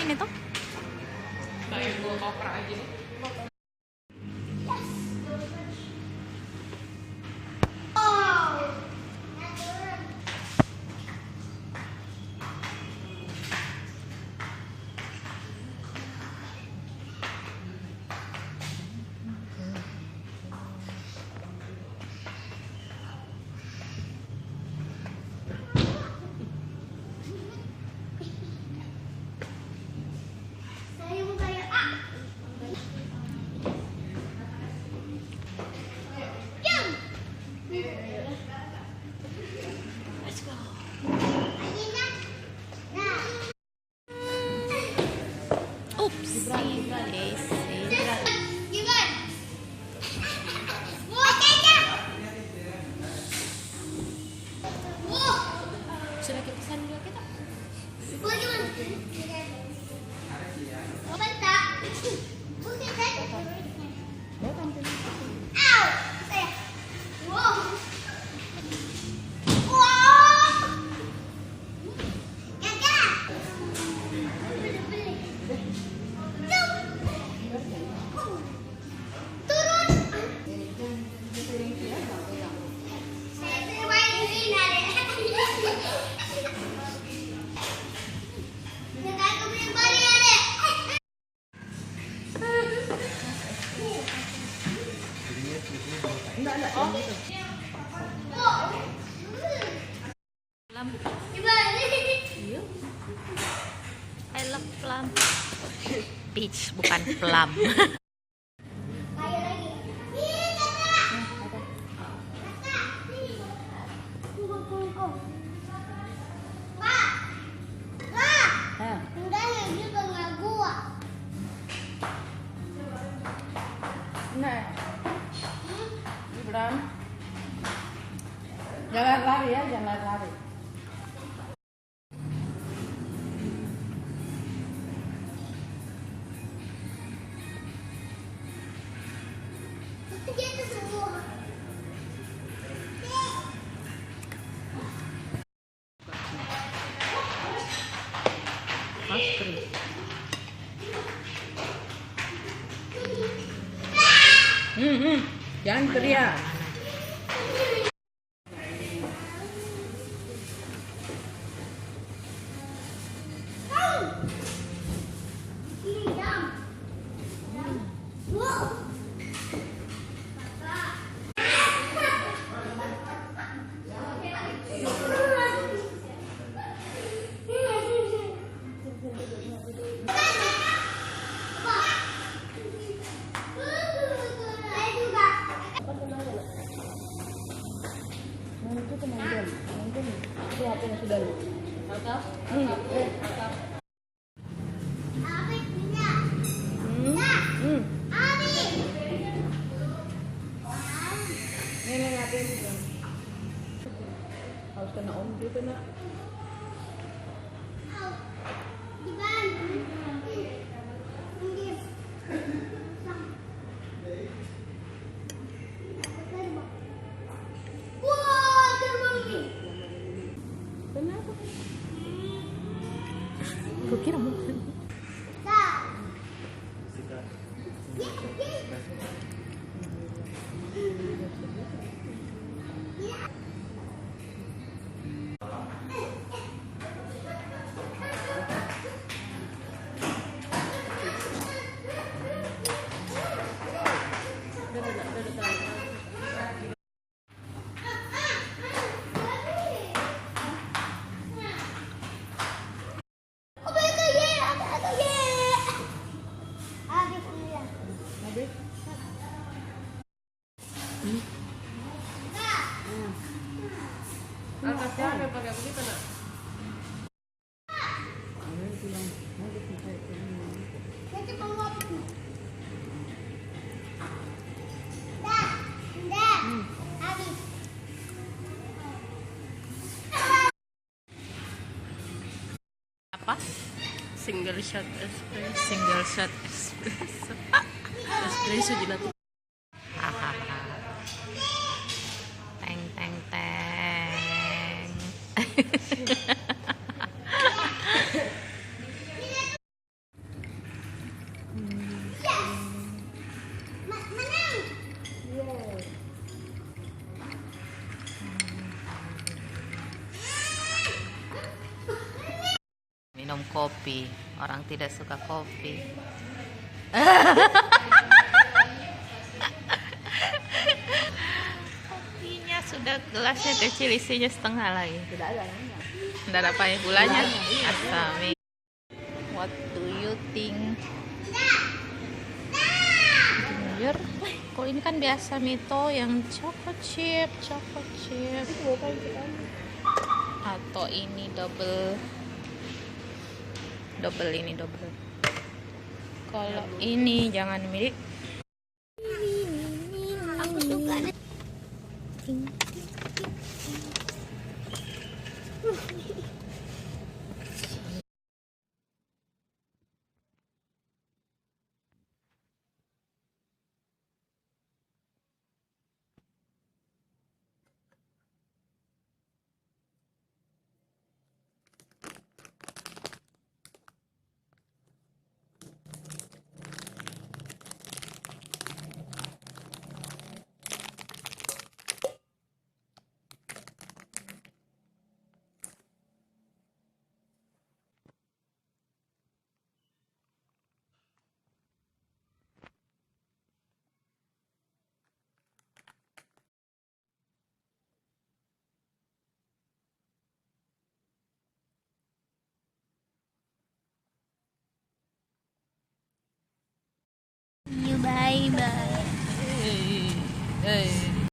ngapain itu? Kayak gue kopra aja nih. Sudah kita pesan dulu kita. Plum. I love plum. Peach bukan plum. Nah, Ibram, jangan lari ya, jangan lari. Jangan teriak. Harus kena om gitu nak. Kenapa? Kukira mau. Atasnya ada pakai begitu nak. Apa? Single shot espresso. Single shot espresso. Espresso gelato. Hahaha. Teng teng teng. kopi. Orang tidak suka kopi. Kopinya sudah gelasnya kecil, isinya setengah lagi. Tidak ada nanya. Tidak ada apa ya gulanya. Asami. What do you think? Ginger. Kalau ini kan biasa Mito yang chocolate chip. Atau ini double. Kalau ini jangan milih